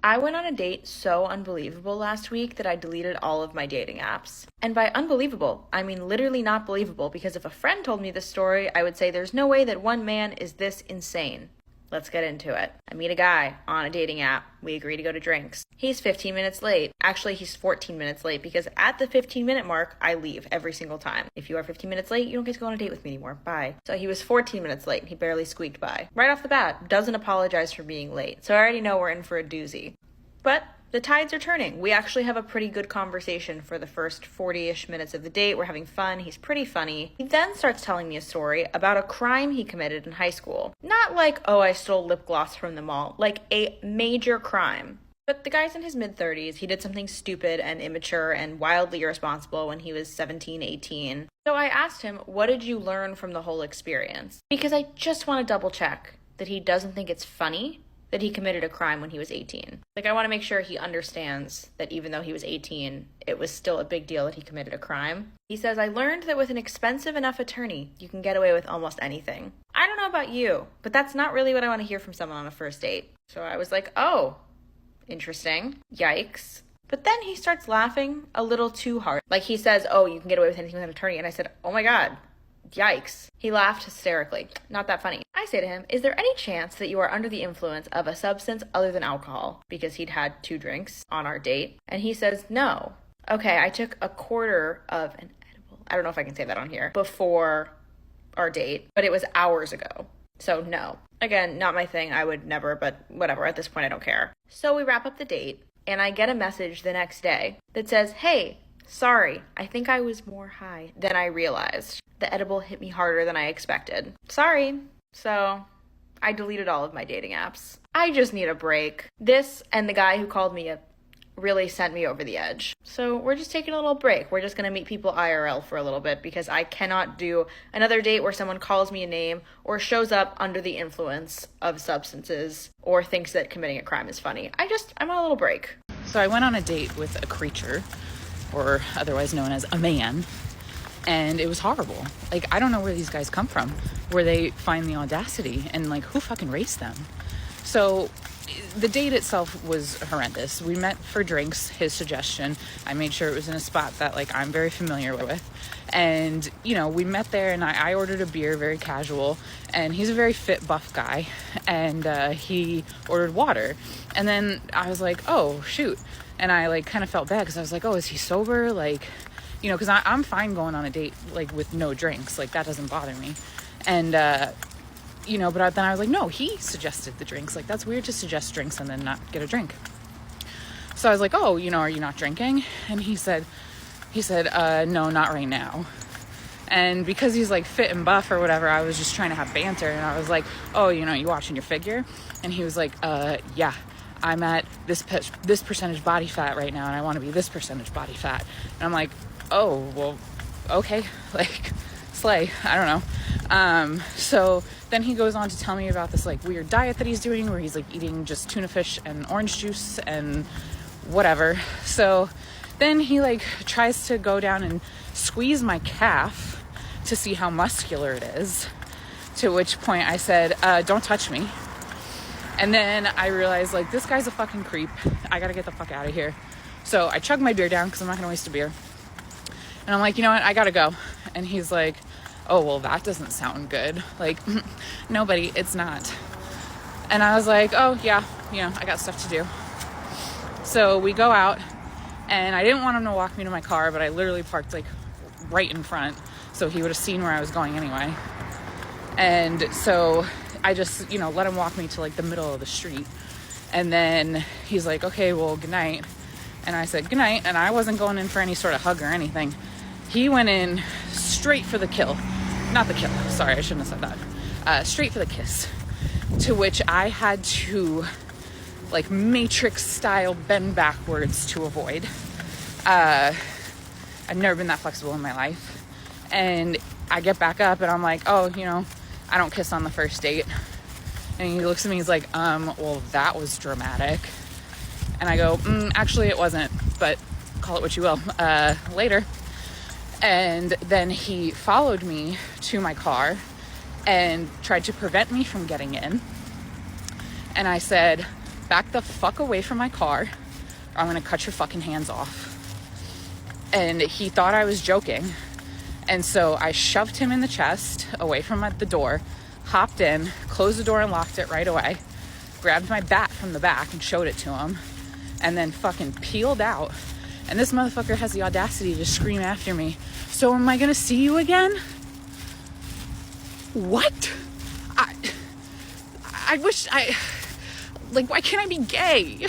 I went on a date so unbelievable last week that I deleted all of my dating apps. And by unbelievable, I mean literally not believable, because if a friend told me this story, I would say there's no way that one man is this insane. Let's get into it. I meet a guy on a dating app. We agree to go to drinks. He's 15 minutes late. Actually, he's 14 minutes late because at the 15-minute mark, I leave every single time. If you are 15 minutes late, you don't get to go on a date with me anymore. Bye. So he was 14 minutes late and he barely squeaked by. Right off the bat, doesn't apologize for being late. So I already know we're in for a doozy. But the tides are turning. We actually have a pretty good conversation for the first 40-ish minutes of the date. We're having fun. He's pretty funny. He then starts telling me a story about a crime he committed in high school. Not like, oh, I stole lip gloss from the mall. Like a major crime. But the guy's in his mid-30s. He did something stupid and immature and wildly irresponsible when he was 17, 18. So I asked him, what did you learn from the whole experience? Because I just want to double check that he doesn't think it's funny that he committed a crime when he was 18. Like, I want to make sure he understands that even though he was 18, it was still a big deal that he committed a crime. He says, I learned that with an expensive enough attorney, you can get away with almost anything. I don't know about you, but that's not really what I want to hear from someone on a first date. So I was like, oh, interesting. Yikes. But then he starts laughing a little too hard. Like, he says, oh, you can get away with anything with an attorney. And I said, oh my God. Yikes. He laughed hysterically. Not that funny. I say to him, is there any chance that you are under the influence of a substance other than alcohol? Because he'd had 2 drinks on our date. And he says, no. Okay, I took a quarter of an edible. I don't know if I can say that on here. Before our date, but it was hours ago. So no. Again, not my thing. I would never, but whatever. At this point, I don't care. So we wrap up the date, and I get a message the next day that says, hey, sorry, I think I was more high than I realized. The edible hit me harder than I expected. Sorry. So I deleted all of my dating apps. I just need a break. This and the guy who called me really sent me over the edge. So we're just taking a little break. We're just going to meet people IRL for a little bit because I cannot do another date where someone calls me a name or shows up under the influence of substances or thinks that committing a crime is funny. I'm on a little break. So I went on a date with a creature, or otherwise known as a man, and it was horrible. Like, I don't know where these guys come from, where they find the audacity, and like, who fucking raised them? So the date itself was horrendous. We met for drinks, his suggestion. I made sure it was in a spot that like I'm very familiar with. And, you know, we met there and I ordered a beer, very casual. And he's a very fit, buff guy. And he ordered water. And then I was like, oh, shoot. And I like kind of felt bad because I was like, oh, is he sober? Like, you know, because I'm fine going on a date like with no drinks. Like, that doesn't bother me. And, you know, but then I was like, no, he suggested the drinks. Like, that's weird to suggest drinks and then not get a drink. So I was like, oh, you know, are you not drinking? And he said, no, not right now. And because he's like fit and buff or whatever, I was just trying to have banter. And I was like, oh, you know, you watching your figure? And he was like, yeah, I'm at this percentage body fat right now. And I want to be this percentage body fat. And I'm like, oh, well, okay. Like, slay. I don't know. So then he goes on to tell me about this like weird diet that he's doing where he's like eating just tuna fish and orange juice and whatever. So then he like tries to go down and squeeze my calf to see how muscular it is. To which point I said, don't touch me. And then I realized like this guy's a fucking creep. I gotta get the fuck out of here. So I chugged my beer down because I'm not gonna waste a beer. And I'm like, you know what? I gotta go. And he's like, oh, well, that doesn't sound good. Like, no, buddy, it's not. And I was like, oh, yeah, you know, I got stuff to do. So we go out, and I didn't want him to walk me to my car, but I literally parked, like, right in front, so he would have seen where I was going anyway. And so I just, you know, let him walk me to, like, the middle of the street. And then he's like, okay, well, good night. And I said, good night, and I wasn't going in for any sort of hug or anything. He went in straight for the kill. Not the kill. Sorry, I shouldn't have said that. Straight for the kiss. To which I had to, like, Matrix style bend backwards to avoid. I've never been that flexible in my life. And I get back up and I'm like, oh, you know, I don't kiss on the first date. And he looks at me, he's like, well, that was dramatic. And I go, actually it wasn't, but call it what you will. Later. And then he followed me to my car and tried to prevent me from getting in. And I said, back the fuck away from my car, or I'm gonna cut your fucking hands off. And he thought I was joking. And so I shoved him in the chest away from the door, hopped in, closed the door and locked it right away, grabbed my bat from the back and showed it to him, and then fucking peeled out. And this motherfucker has the audacity to scream after me, "So am I gonna see you again?" What? I wish why can't I be gay?